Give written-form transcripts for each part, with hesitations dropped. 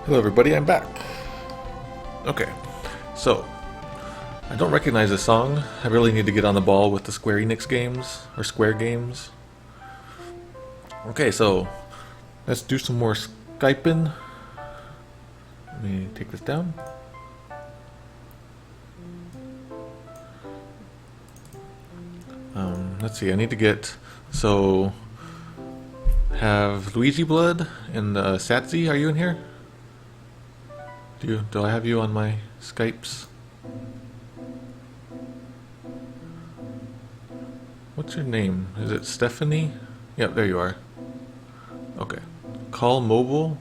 Hello everybody, I'm back. Okay, so I don't recognize this song. I really need to get on the ball with the Square Enix games, or Square games. Okay, so let's do some more Skyping. Let me take this down. Let's see, I need to get, so have Luigiblood and Satzi, are you in here? Do I have you on my Skypes? What's your name? Is it Stephanie? Yep, there you are. Okay. Call mobile?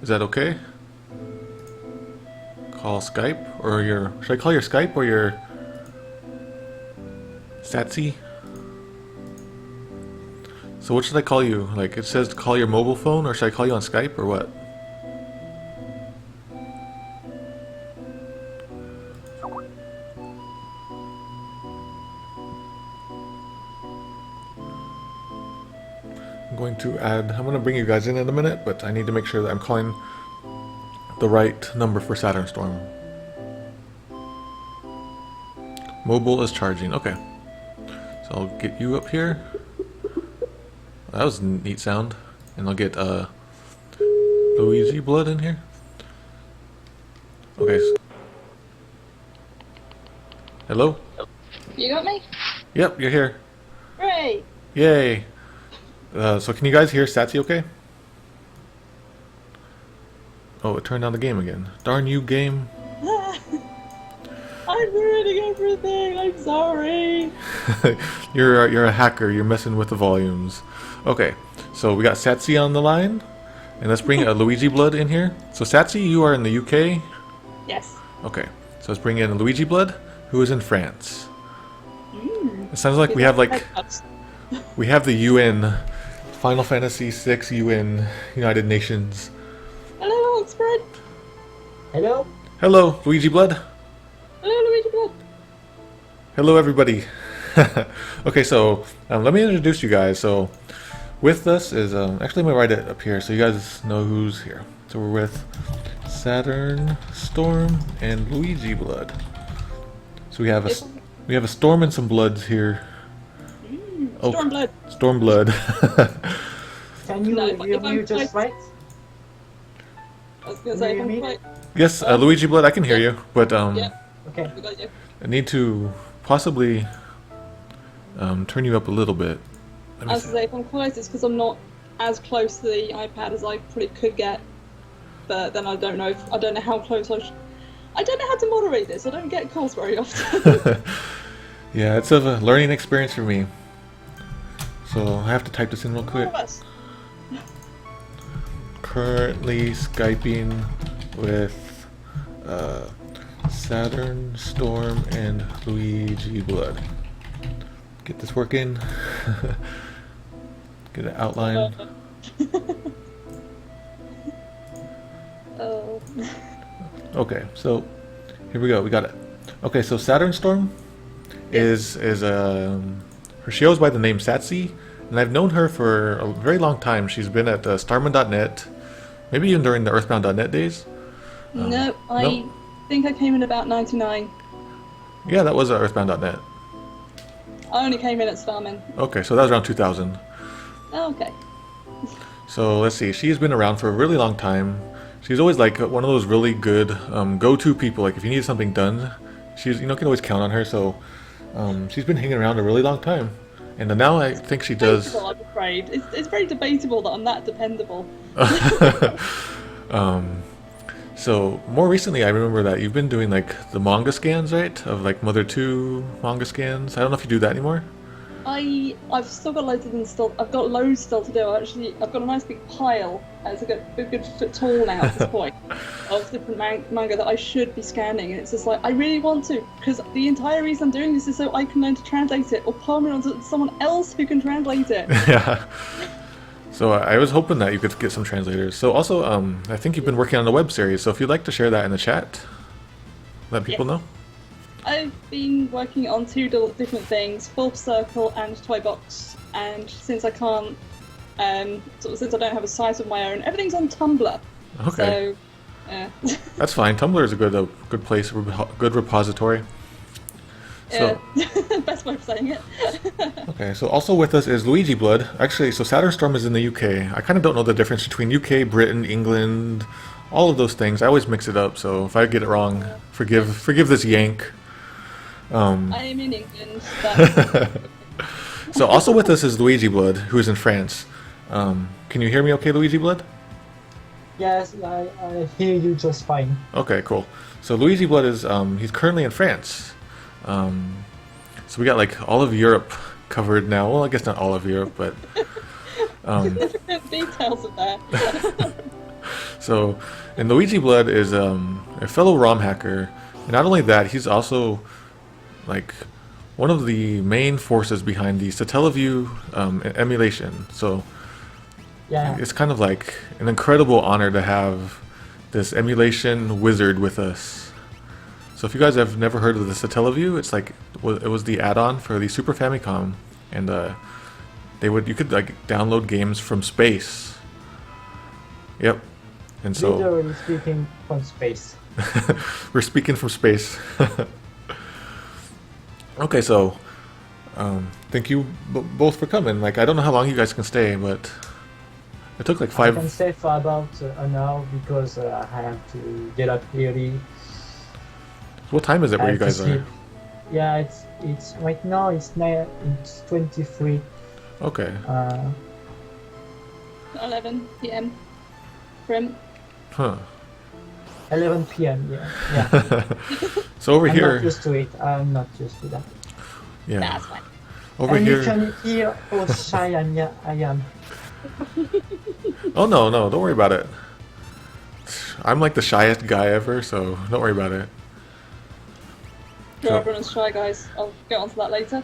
Is that okay? Call Skype? Or your... Should I call your Skype or your... Satsi? So what should I call you? Like, it says to call your mobile phone, or should I call you on Skype, or what? I'm going to bring you guys in a minute, but I need to make sure that I'm calling the right number for Saturnstorm. Mobile is charging. Okay. So I'll get you up here. That was a neat sound. And I'll get Luigiblood in here. Okay. Hello? You got me? Yep, you're here. Great. Yay. So can you guys hear Satsy okay? Oh, it turned down the game again. Darn you, game. I'm ruining everything. I'm sorry. You're a hacker. You're messing with the volumes. Okay, so we got Satsy on the line, and let's bring Luigiblood in here. So Satsy, you are in the UK? Yes. Okay, so let's bring in Luigiblood, who is in France. It sounds like we have the UN, Final Fantasy VI UN, United Nations. Hello, Oxford. Hello? Hello, Luigiblood. Hello, Luigiblood. Hello, everybody. Okay, so let me introduce you guys. So with us is actually I'm gonna write it up here so you guys know who's here. So we're with Saturnstorm and Luigiblood. So we have a storm and some bloods here. Stormblood. Stormblood. Can you mute us right? I was gonna say, if I'm quite... Yes, Luigiblood, I can hear you, but Yeah, Okay. we got you. I need to possibly turn you up a little bit. I was gonna say, if I'm quiet, it's because I'm not as close to the iPad as I probably could get. But then I don't know how close I don't know how to moderate this. I don't get calls very often. Yeah, it's a learning experience for me. So I have to type this in real quick. Currently Skyping with Saturnstorm and Luigiblood. Get this working. Get it outlined. Oh. Okay, so here we go. We got it. Okay, so Saturnstorm is her she goes by the name Satsy, and I've known her for a very long time. She's been at Starman.net, maybe even during the Earthbound.net days. No, I think I came in about 99. Yeah, that was Earthbound.net. I only came in at Starman. Okay, so that was around 2000. Oh, okay. So let's see, she's been around for a really long time. She's always like one of those really good go-to people. Like if you need something done, she's can always count on her. So she's been hanging around a really long time, and now I think she does. Debatable, I'm afraid it's very debatable that I'm that dependable. So more recently, I remember that you've been doing like the manga scans, right? Of like Mother 2 manga scans. I don't know if you do that anymore. I've still got loads of them still. I've got loads still to do. Actually, I've got a nice big pile. It's a good foot tall now at this point of different manga that I should be scanning, and it's just like I really want to, because the entire reason I'm doing this is so I can learn to translate it or palm it onto someone else who can translate it. Yeah. So I was hoping that you could get some translators. So also, I think you've been working on a web series. So if you'd like to share that in the chat, let people know. I've been working on two different things, Fourth Circle and Toy Box, and since I can't, since I don't have a site of my own, everything's on Tumblr. Okay. So Yeah. That's fine. Tumblr is a good place, good repository. So, Yeah. Best way of saying it. okay, so also with us is Luigiblood. Actually, so Saturnstorm is in the UK. I kind of don't know the difference between UK, Britain, England, all of those things. I always mix it up, so if I get it wrong, forgive this yank. I am in England. That's... So also with us is Luigiblood, who is in France. Can you hear me okay, Luigiblood? Yes, I hear you just fine. Okay, cool. So Luigiblood is he's currently in France. So we got like all of Europe covered now. Well, I guess not all of Europe, but significant details of that. so, and Luigiblood is a fellow ROM hacker, and not only that, he's also like one of the main forces behind the Satellaview emulation. So Yeah. it's kind of like an incredible honor to have this emulation wizard with us. So if you guys have never heard of the Satellaview, it's like it was the add-on for the Super Famicom, and you could like download games from space. Yep, and so Literally speaking from space. we're speaking from space. Okay, so thank you both for coming. Like I don't know how long you guys can stay, but it took like I 5. can stay for about an hour because I have to get up early. What time is it where I you have to guys sleep. are? Yeah, it's right now. It's 23. Okay. 11 p.m. Grim. Huh. 11 p.m. Yeah. So over I'm here, not used to it. I'm not used to that. yeah. That's fine. Over And here. you can hear how shy I am. Oh no, don't worry about it. I'm like the shyest guy ever, so don't worry about it. Sure, So- everyone's shy, guys. I'll get onto that later.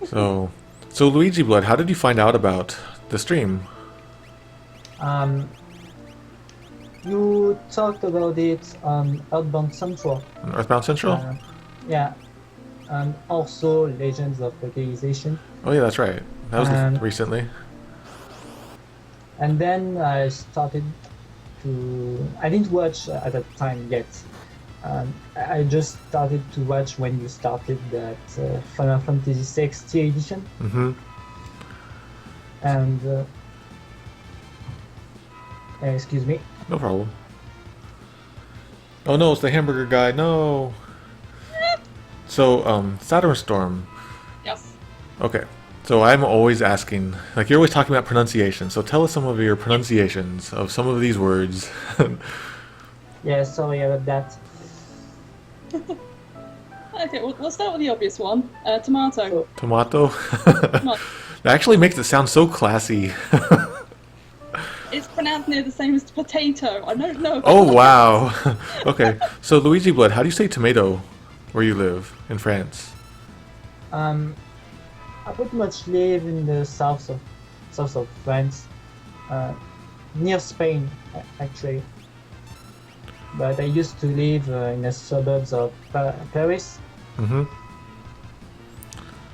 So Luigiblood, how did you find out about the stream? You talked about it on Earthbound Central. On Earthbound Central? Yeah. And also Legends of Localization. Oh yeah, that's right. That was Um, recently. And then I started to... I didn't watch at that time yet. I just started to watch when you started that Final Fantasy VI Tier Edition. Mm-hmm. And... excuse me. No problem. Oh no, it's the hamburger guy. No. So Saturnstorm. Yes. Okay. So I'm always asking, like you're always talking about pronunciation. So tell us some of your pronunciations of some of these words. Yeah, sorry about that. Okay, we'll start with the obvious one. Tomato. Tomato. Tomato. That actually makes it sound so classy. It's pronounced near the same as potato. I don't know. Oh wow. Okay. So Luigiblood, how do you say tomato where you live in France? I pretty much live in the south of France, near Spain, actually. But I used to live in the suburbs of Paris, Mm-hmm.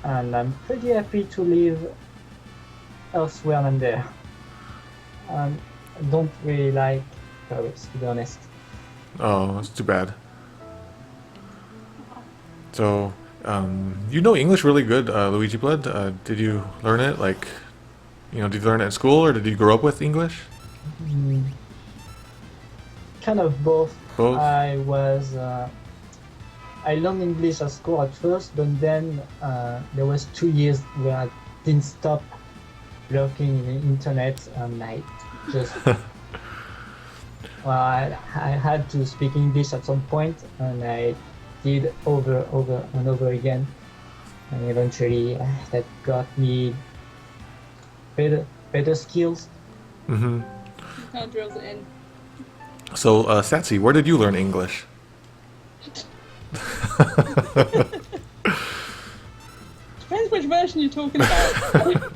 and I'm pretty happy to live elsewhere than there. I don't really like Paris, to be honest. Oh, that's too bad. So, you know English really good, Luigiblood. Did you learn it, like, did you learn it at school, or did you grow up with English? Kind of both. Both? I learned English at school at first, but then there was 2 years where I didn't stop looking in the internet, and I just I had to speak English at some point, and I did over and over again, and eventually that got me better skills. Mm-hmm. Kind of drills it in. So, Satsi, where did you learn English? Depends which version you're talking about.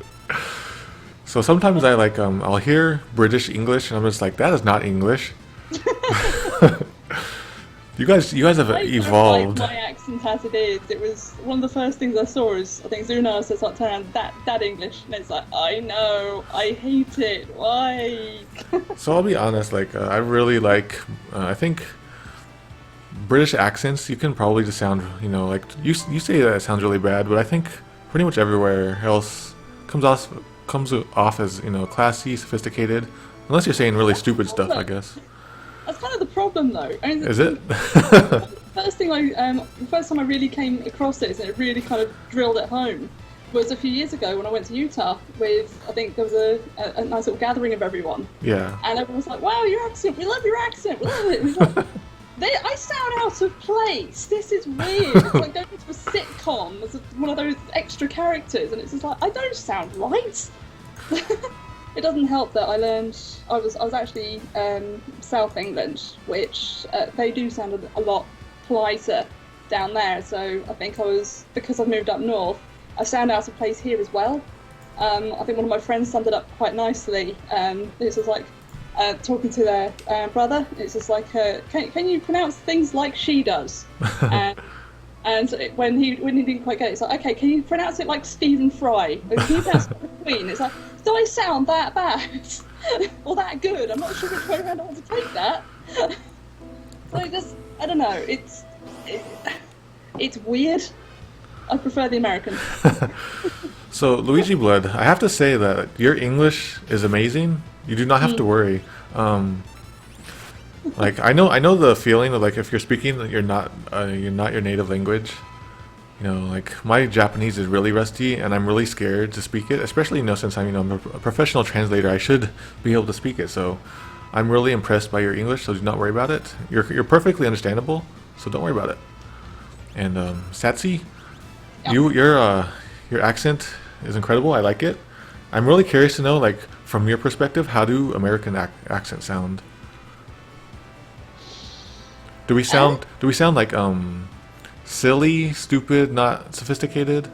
So sometimes I like I'll hear British English and I'm just like, that is not English. You guys have I don't evolved. like my accent accent as it is, it was one of the first things I saw is, I think Zuna says like, turn around, that English, and it's like, I know, I hate it, why? So I'll be honest, like I really like. I think British accents. You can probably just sound, you know, like you say that it sounds really bad, but I think pretty much everywhere else comes off as, you know, classy, sophisticated. Unless you're saying really stupid stuff, I guess. That's kind of the problem, though. I mean, Is it? the first time I really came across this, and it really kind of drilled it home, was a few years ago when I went to Utah with, I think there was a nice little gathering of everyone. Yeah. And everyone was like, wow, your accent, we love your accent, we love it. It was like, I sound out of place. This is weird. It's like going to a sitcom as one of those extra characters, and it's just like, I don't sound right. It doesn't help that I was actually South England, which they do sound a lot politer down there. So I think because I've moved up north, I sound out of place here as well. I think one of my friends summed it up quite nicely. This was like talking to their brother. It's just like, can you pronounce things like she does? And when he didn't quite get it, it's like, okay, can you pronounce it like Stephen Fry? Or can you pronounce it like Queen? It's like, do I sound that bad or that good? I'm not sure which way around I want to take that. So I don't know. It's weird. I prefer the American. So Luigiblood, I have to say that your English is amazing. You do not have to worry. Like I know the feeling of like if you're speaking you're not your native language. You know, like my Japanese is really rusty, and I'm really scared to speak it. Especially, you know, since I'm a professional translator, I should be able to speak it. So I'm really impressed by your English. So do not worry about it. You're perfectly understandable. So don't worry about it. And Satsi, Yeah. your accent is incredible. I like it. I'm really curious to know, like, from your perspective, how do American accents sound? Do we sound like silly, stupid, not sophisticated?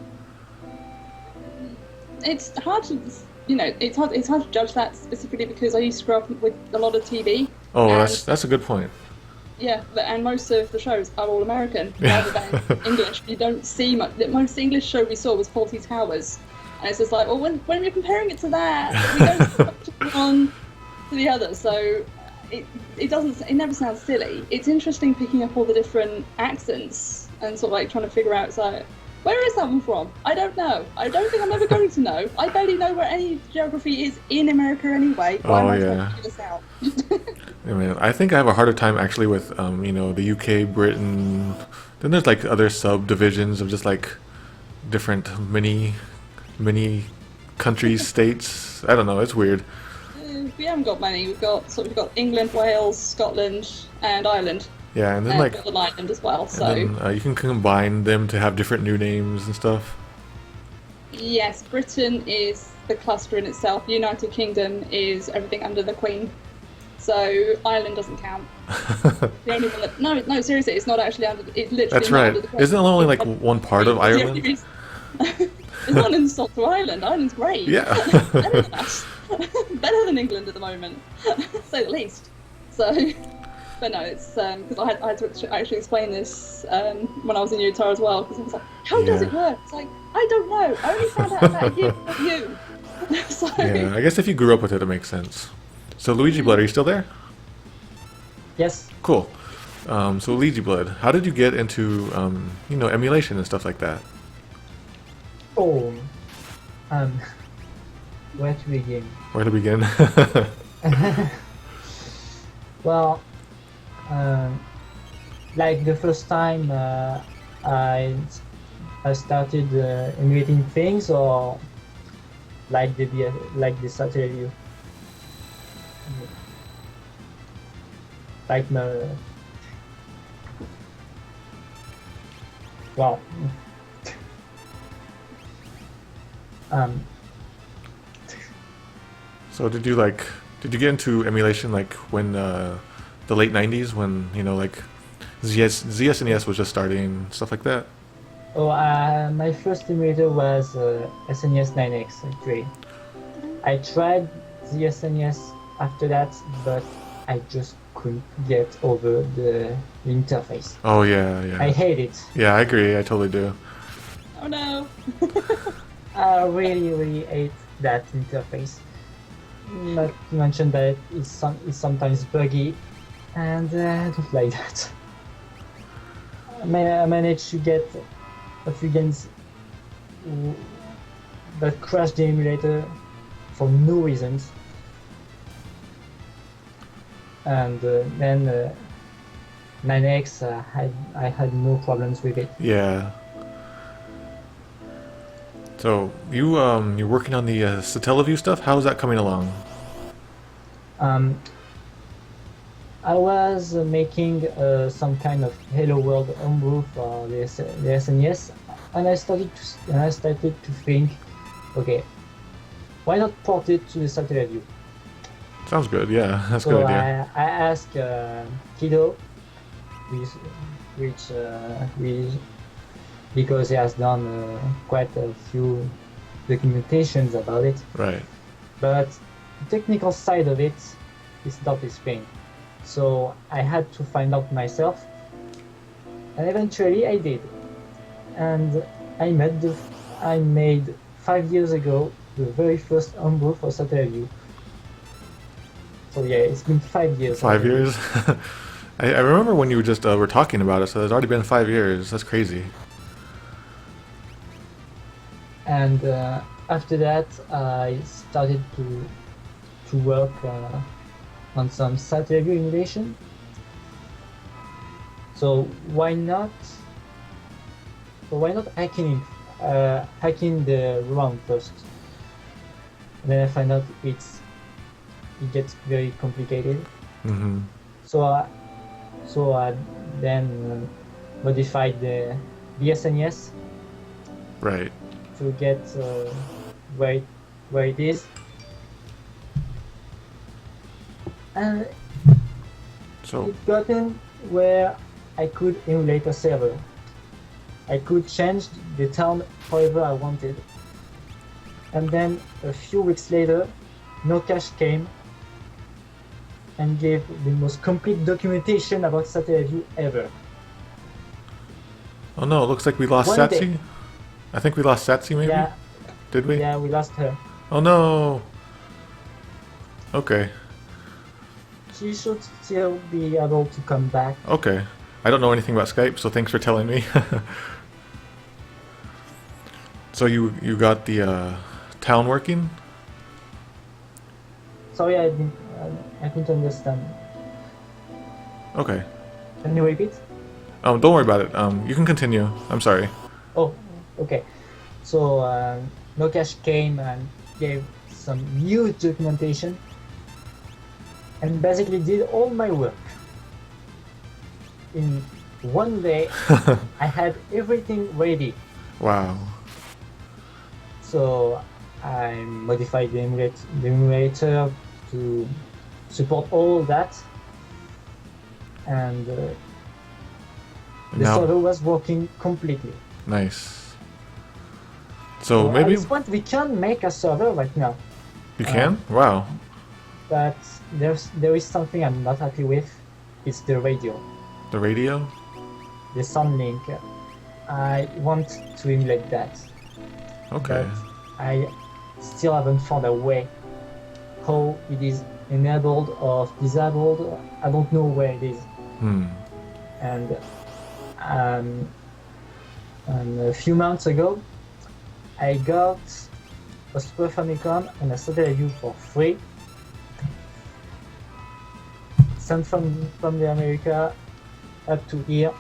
It's hard to, it's hard to judge that specifically because I used to grow up with a lot of TV. Oh, and, that's a good point. Yeah, and most of the shows are all American rather than English. You don't see much. The most English show we saw was Fawlty Towers, and it's just like, well, when we're comparing it to that, we don't see one to the other. So it never sounds silly. It's interesting picking up all the different accents and sort of like trying to figure out, so where is that one from? I don't know. I don't think I'm ever going to know. I barely know where any geography is in America anyway. Why am I trying to figure this out? Yeah, man, I think I have a harder time actually with the UK, Britain. Then there's like other subdivisions of just like different mini countries, states. I don't know. It's weird. We haven't got many. We've got England, Wales, Scotland, and Ireland. Yeah, and then like Northern Ireland as well. So and then, you can combine them to have different new names and stuff. yes, Britain is the cluster in itself. United Kingdom is everything under the Queen. So Ireland doesn't count. The only one that no, seriously, it's not actually under. It's literally That's not right. under the Queen. Isn't it only like one part of Ireland? It's not an insult to Ireland. Ireland's great. Yeah. Better than us. Better than England at the moment, to say the least. So, but no, it's because I had to actually explain this when I was in Utah as well, because I was like, how does it work? It's like, I don't know. I only found out about you. So, Yeah, I guess if you grew up with it, it makes sense. So Luigiblood, are you still there? Yes. Cool. So Luigiblood, how did you get into emulation and stuff like that? Oh, where to begin? Where to begin? Well, like the first time I started emulating things, or like the Saturday view, like my wow. So did you get into emulation like when the late 90s when like ZSNES was just starting, stuff like that? Oh, my first emulator was SNES 9X actually. I tried the SNES after that, but I just couldn't get over the interface. Oh yeah, yeah. I hate it. Yeah, I agree. I totally do. Oh no. I really hate that interface. Not to mention that it's sometimes buggy, and I don't like that. I managed to get a few games that crashed the emulator for no reasons, and then 9X I had no problems with it. Yeah. So you're working on the Satellaview stuff. How is that coming along? I was making some kind of Hello World homebrew for the SNES, and I started to think, okay, why not port it to the Satellaview? Sounds good. Yeah, that's a So good idea. I asked Kido, because he has done quite a few documentations about it, Right. but the technical side of it is not his thing. So I had to find out myself, and eventually I did. And I made 5 years ago the very first homebrew for Satellaview. So yeah, it's been 5 years. 5 years. I remember when you just were talking about it. So it's already been 5 years. That's crazy. And after that, I started to work on some Satellaview emulation. So why not hacking the ROM first? And then I find out it gets very complicated. Mm-hmm. So I then modified the SNES Right. to get where it is. And So it gotten where I could emulate a server. I could change the town however I wanted. And then a few weeks later, No Cache came and gave the most complete documentation about Satellaview ever. oh no, it looks like we lost One Satsi. day. I think we lost Satsi. Maybe. Yeah, Did we? yeah, we lost her. Oh no. Okay. She should still be able to come back. Okay. I don't know anything about Skype, so thanks for telling me. So you got the town working? Sorry, I couldn't understand. Okay. Can you repeat? Don't worry about it. You can continue. I'm sorry. Oh, okay. So No Cache came and gave some huge documentation and basically did all my work. In one day, I had everything ready. Wow. So I modified the emulator to support all that, and the Now, server was working completely. nice. So At maybe this point, we can make a server right now, you can? Wow. but there is something I'm not happy with. It's the radio, The radio? the sound link. I want to emulate that, Okay. but I still haven't found a way how it is enabled or disabled. I don't know where it is. And a few months ago, I got a Super Famicom and a Satellaview for free, sent from the America up to here,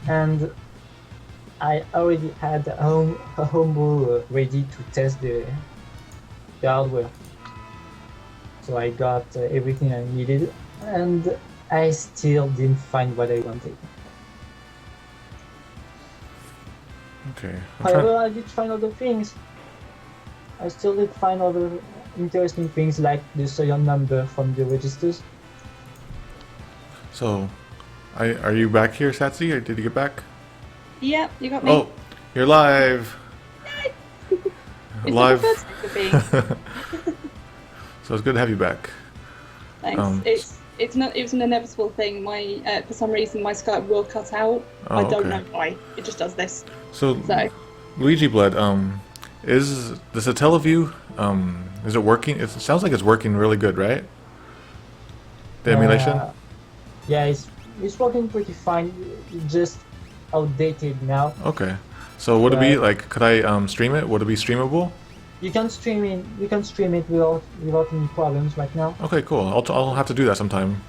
and I already had a homebrew ready to test the hardware. So I got everything I needed, and I still didn't find what I wanted. Okay. However, I did find other things. I still did find other interesting things like the serial number from the registers. So, are you back here, Satsi, or did you get back? Yep, you got me. Oh, you're live. It's Live. the first thing to be. So it's good to have you back. Thanks. Um, It's not. It was an inevitable thing. My for some reason my Skype will cut out. Oh, I don't okay. know why. It just does this. So, So Luigiblood, is the Satellaview, is it working? It sounds like it's working really good, right? The emulation? Yeah, it's working pretty fine. It's just outdated now. Okay. So would it be Right. like, could I stream it? Would it be streamable? You can stream it. You can stream it without any problems right now. Okay, cool. I'll have to do that sometime.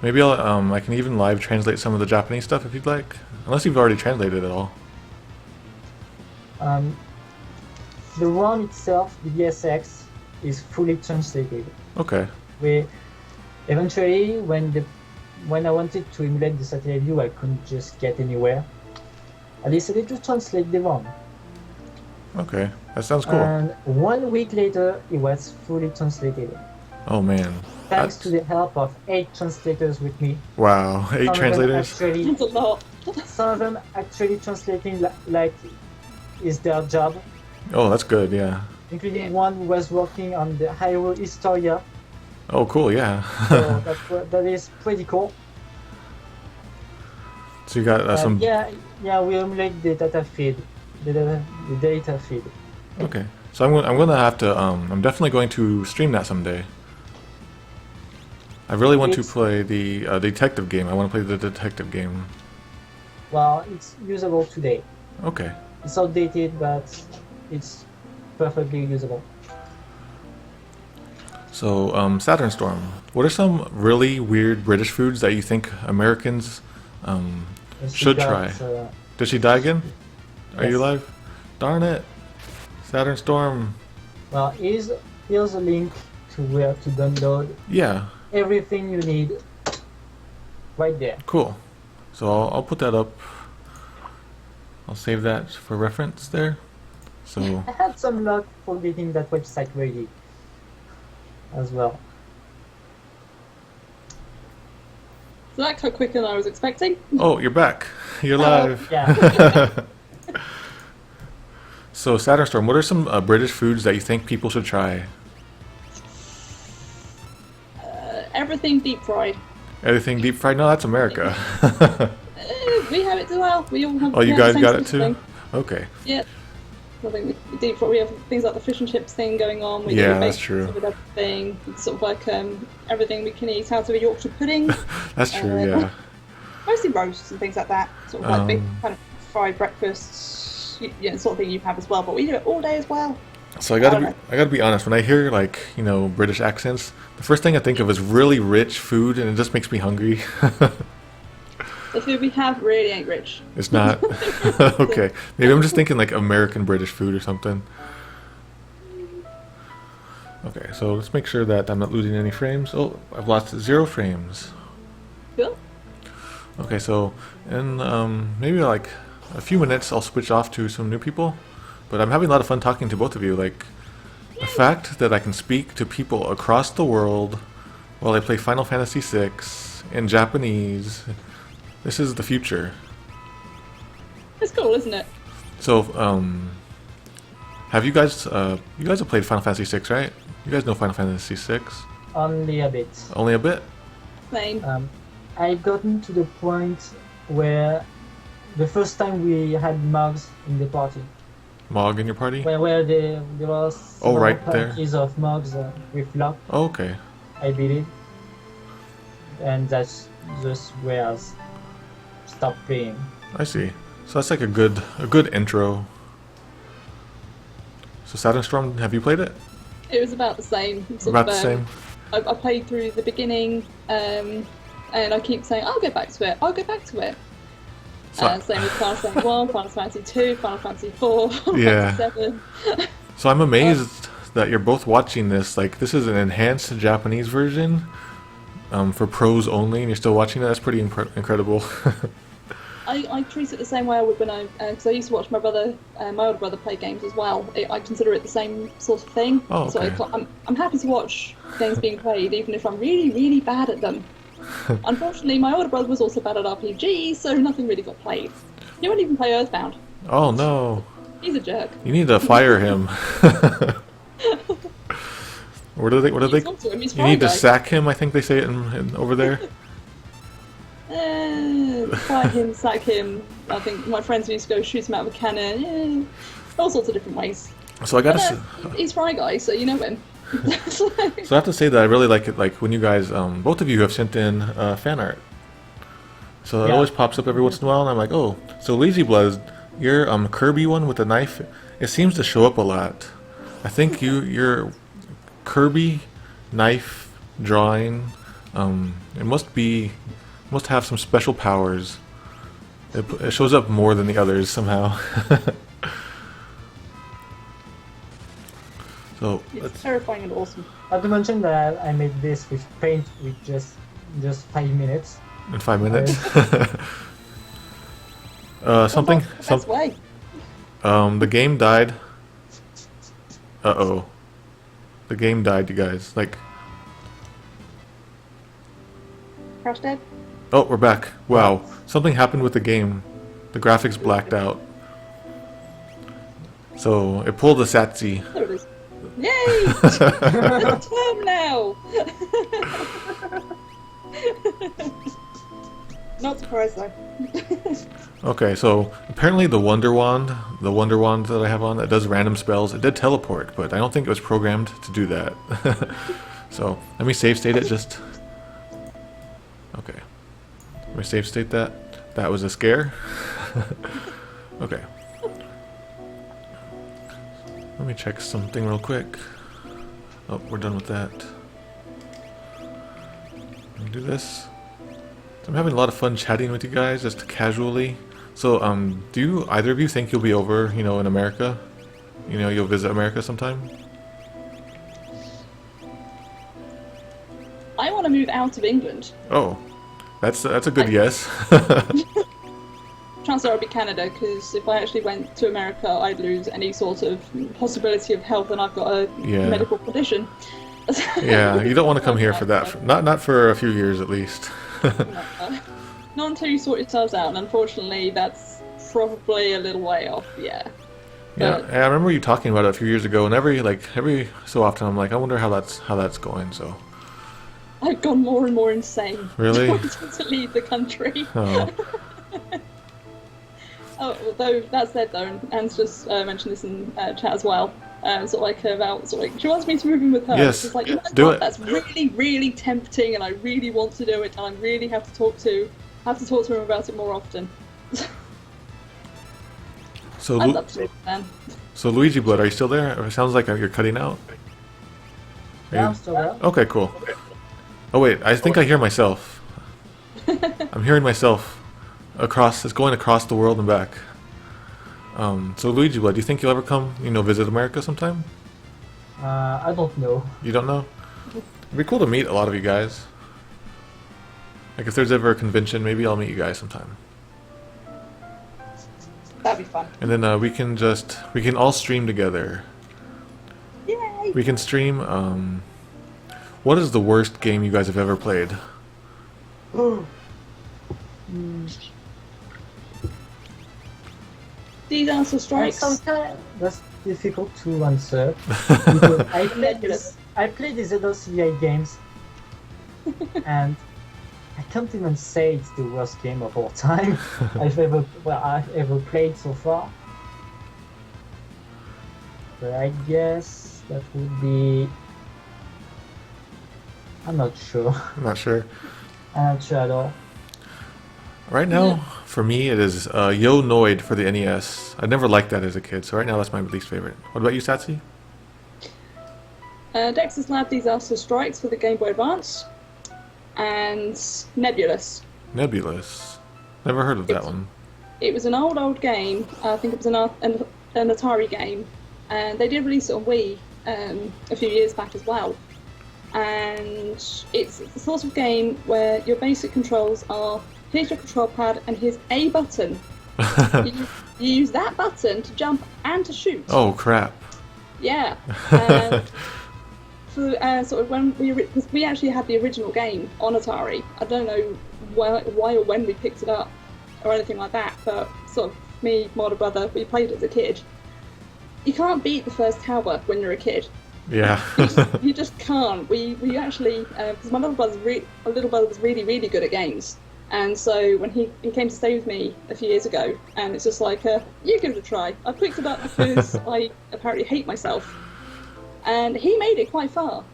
Maybe I can even live translate some of the Japanese stuff if you'd like. Unless you've already translated it all. The ROM itself, the DSX, is fully translated. Okay. We eventually, when I wanted to emulate the satellite view, I couldn't just get anywhere. I decided to translate the ROM. Okay. That sounds cool. And 1 week later, it was fully translated. Oh man. Thanks to the help of 8 translators with me. Wow. 8 Some of them translators? Actually, it's a lot. some of them actually translating like is their job, Oh, that's good, yeah. including one who was working on the Hyrule Historia. Oh, cool, yeah. So that is pretty cool. So you got some... Yeah, we emulate the data feed. The data feed. Okay. So I'm gonna have to, I'm definitely going to stream that someday. I really want to play the detective game. I want to play the detective game. Well, it's usable today. Okay. It's outdated, but it's perfectly usable. So, Saturnstorm. What are some really weird British foods that you think Americans should try? Did she die again? Are you Yes. alive? Darn it. Saturnstorm. Well, here's a link to where to download Yeah, everything you need right there. cool. So I'll put that up. I'll save that for reference there. So, I had some luck for getting that website ready as well. So that got quicker than I was expecting. oh, you're back. You're live. Yeah. So, Saturnstorm, what are some British foods that you think people should try? Everything deep fried. Everything deep fried? No, that's America. We have it as well. We all have. Oh, you we have guys the same got sort it of too? thing. Okay. Yeah. I think we deep fried. We have things like the fish and chips thing going on. We Yeah, do that's bake true. With everything. It's sort of like everything we can eat out of a Yorkshire pudding. That's true, Uh, yeah. Mostly roasts and things like that. Sort of like big Um, kind of fried breakfasts. Sort of thing you have as well. But we do it all day as well. So I gotta be honest, when I hear like, British accents, the first thing I think of is really rich food and it just makes me hungry. The food we have really ain't rich. It's not. Okay. Maybe I'm just thinking like American British food or something. Okay, so let's make sure that I'm not losing any frames. Oh, I've lost 0 frames. Cool. Okay, so in maybe like a few minutes I'll switch off to some new people. But I'm having a lot of fun talking to both of you. Like, the fact that I can speak to people across the world while I play Final Fantasy VI in Japanese, this is the future. It's cool, isn't it? So, have you guys have played Final Fantasy VI, right? You guys know Final Fantasy VI? Only a bit. Only a bit? Same. I've gotten to the point where the first time we had mugs in the party. Mog in your party? Where there was some right there. parties of mugs with luck, Oh, okay. I believe. And that's just where I stopped playing. I see. So that's like a good intro. So Saturnstorm, have you played it? It was about the same. Sort About of, the same? I played through the beginning, and I keep saying, I'll get back to it, I'll get back to it. So- Same with Final Fantasy 1, Final Fantasy 2, Final Fantasy 4, Final Yeah. Fantasy 7. So I'm amazed that you're both watching this. Like, this is an enhanced Japanese version for pros only, and you're still watching it. That's pretty incredible. I treat it the same way I would when because I used to watch my older brother play games as well. I consider it the same sort of thing. Oh, So okay. I'm happy to watch games being played, even if I'm really, really bad at them. Unfortunately, my older brother was also bad at RPGs, so nothing really got played. He wouldn't even play Earthbound. Oh no. He's a jerk. You need to fire him. What are they? What are they? Talk to him, he's You need to Fry Guy. sack him. I think they say it over there. Fire him, sack him. I think my friends used to go shoot him out of a cannon. All sorts of different ways. So I gotta. He's Fry Guy, so you know him. So I have to say that I really like it. Like when you guys, both of you have sent in fan art. So it Yeah. always pops up every once in a while, and I'm like, oh. So Luigiblood, your Kirby one with the knife, it seems to show up a lot. I think your Kirby knife drawing, it must have some special powers. It shows up more than the others somehow. So It's terrifying and awesome. Not to mention that I made this with paint with just 5 minutes. in 5 minutes. Something. That's the best way. The game died. Uh-oh. The game died, you guys. Like, Crash Dead? oh, we're back. Wow. Something happened with the game. The graphics blacked out. So, it pulled the SATSI. There it is. Yay! There's a term now! Not surprised though. Okay, so apparently the Wonder Wand that I have on that does random spells, it did teleport, but I don't think it was programmed to do that. So, let me save state it just... Okay. Let me save state that. That was a scare. Okay. Let me check something real quick. Oh, we're done with that. Let me do this. So I'm having a lot of fun chatting with you guys, just casually. So, do either of you think you'll be over, in America? You'll visit America sometime? I want to move out of England. Oh, that's a good yes. Chances are it'll be Canada, because if I actually went to America, I'd lose any sort of possibility of health, and I've got a Yeah. medical condition. Yeah, you don't want to come here for that. Not for a few years at least. Not until you sort yourselves out, and unfortunately, that's probably a little way off. Yeah. Yeah, But I remember you talking about it a few years ago, and every so often I'm like, I wonder how that's going. So I've gone more and more insane. Really? Wanting to leave the country. oh, Oh, although that said, though, and Anne's just mentioned this in chat as well. She wants me to move in with her. Yes, It's like, you know do what? it. That's really, really tempting, and I really want to do it, and I really have to talk to him about it more often. so I'd love to do it, man. so Luigiblood, are you still there? It sounds like you're cutting out. Are Yeah, you- I'm still there. Okay, cool. Oh wait, I think I hear myself. I'm hearing myself it's going across the world and back. So Luigiblood, do you think you'll ever come, visit America sometime? I don't know. You don't know? It'd be cool to meet a lot of you guys. Like if there's ever a convention, maybe I'll meet you guys sometime. That'd be fun. And then we can all stream together. Yay! We can stream, what is the worst game you guys have ever played? These answer strikes. Sometimes that's difficult to answer because I played these other CI games, and I can't even say it's the worst game of all time I've ever played so far. But I guess that would be. I'm not sure. I'm not sure. I'm not sure at all. Right now, for me, it is Yo Noid for the NES. I never liked that as a kid, so right now that's my least favorite. What about you, Satsi? Dexter's Lab Disaster Strikes for the Game Boy Advance, and Nebulous. Nebulous. Never heard of that one. It was an old game. I think it was an Atari game, and they did release it on Wii a few years back as well. And it's the sort of game where your basic controls are: here's your control pad, and here's a button. you use that button to jump and to shoot. Oh crap! Yeah. For sort of because we actually had the original game on Atari. I don't know why or when we picked it up or anything like that, but sort of me, my older brother, we played it as a kid. You can't beat the first tower when you're a kid. Yeah. You just can't. We actually because my little brother was really good at games, and so when he came to stay with me a few years ago, and it's just like you give it a try. I picked it up because I apparently hate myself, and he made it quite far,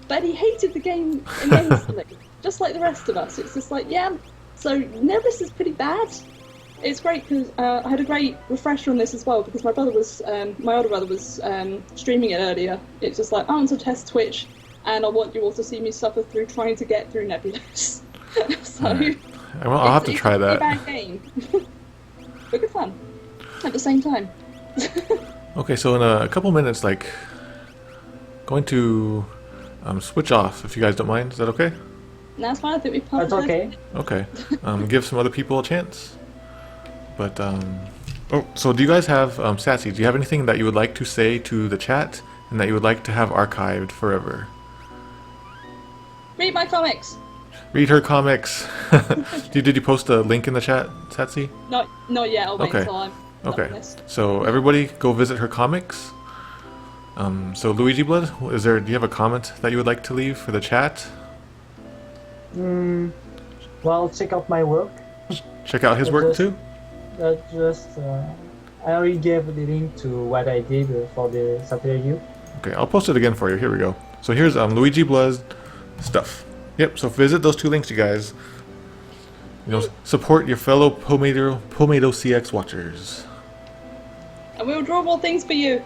but he hated the game immensely, just like the rest of us. It's just like yeah. So Nebulous is pretty bad. It's great because I had a great refresher on this as well because my older brother was streaming it earlier. It's just like I want to test Twitch, and I want you all to see me suffer through trying to get through Nebulous. So Right. I'll have to try it's a that. bad game, but good fun at the same time. Okay, so in a couple minutes, like, going to switch off if you guys don't mind. Is that okay? And that's fine. I think we've That's covered okay. Okay. Give some other people a chance. But oh, so do you guys have Sassy? Do you have anything that you would like to say to the chat and that you would like to have archived forever? Read my comics. Read her comics. Did you post a link in the chat, Satsy? Not yet. I'll wait Okay. until I'm done Okay. with this. So everybody go visit her comics. So Luigiblood, do you have a comment that you would like to leave for the chat? Well, check out my work. Check out his work too. I already gave the link to what I did for the Saturday U. Okay, I'll post it again for you. Here we go. So here's Luigiblood's stuff. Yep. So visit those two links, you guys. You know, support your fellow Poemato CX watchers. And we'll draw more things for you.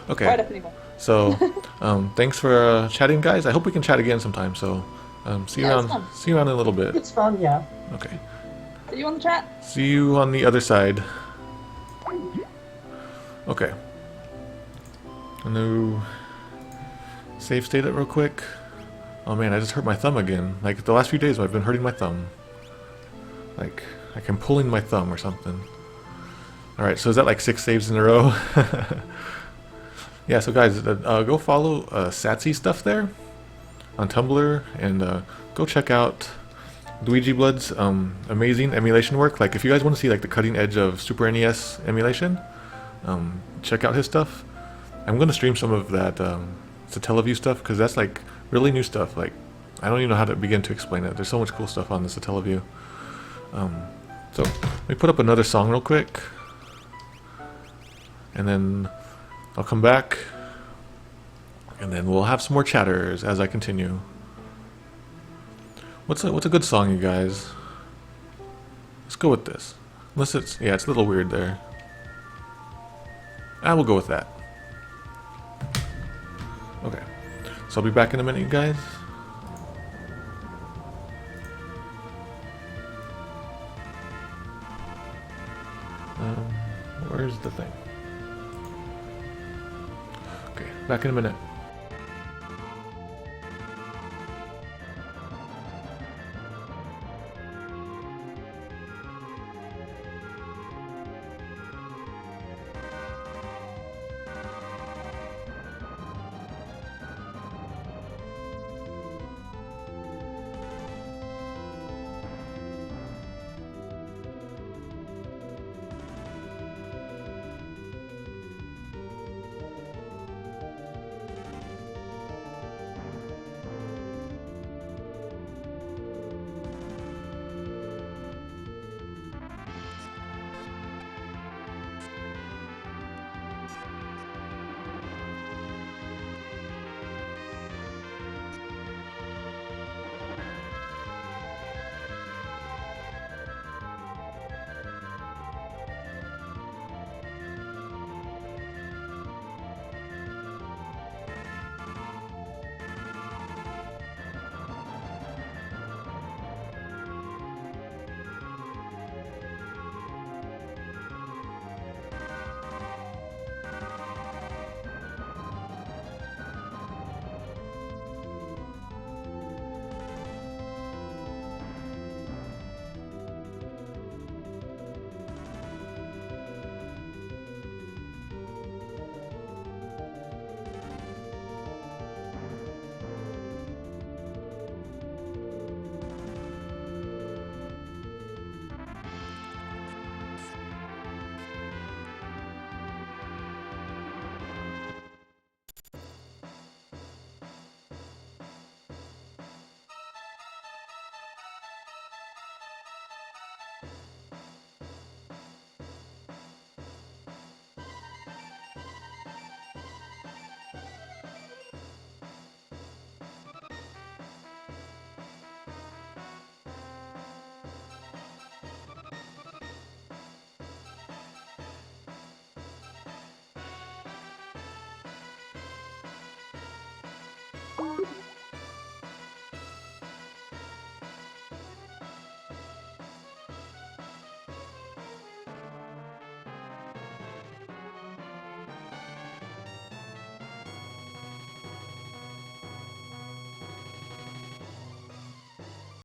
Okay. Right up anymore. So, thanks for chatting, guys. I hope we can chat again sometime. So, see you Yeah, it's around. fun. See you around in a little bit. It's fun, yeah. Okay. See you on the chat. See you on the other side. Okay. I'm gonna save state it real quick. Oh man, I just hurt my thumb again. Like the last few days, I've been hurting my thumb. Like I'm pulling my thumb or something. All right, so is that like 6 saves in a row? Yeah. So guys, go follow Satsy stuff there on Tumblr, and go check out Luigiblood's amazing emulation work. Like if you guys want to see like the cutting edge of Super NES emulation, check out his stuff. I'm gonna stream some of that Satellaview stuff because that's like really new stuff. Like I don't even know how to begin to explain it. There's so much cool stuff on the Satellaview. So let me put up another song real quick, and then I'll come back, and then we'll have some more chatters as I continue. What's a good song, you guys? Let's go with this. Unless it's a little weird there. I will go with that. Okay, so I'll be back in a minute, you guys. Where's the thing? Okay, back in a minute.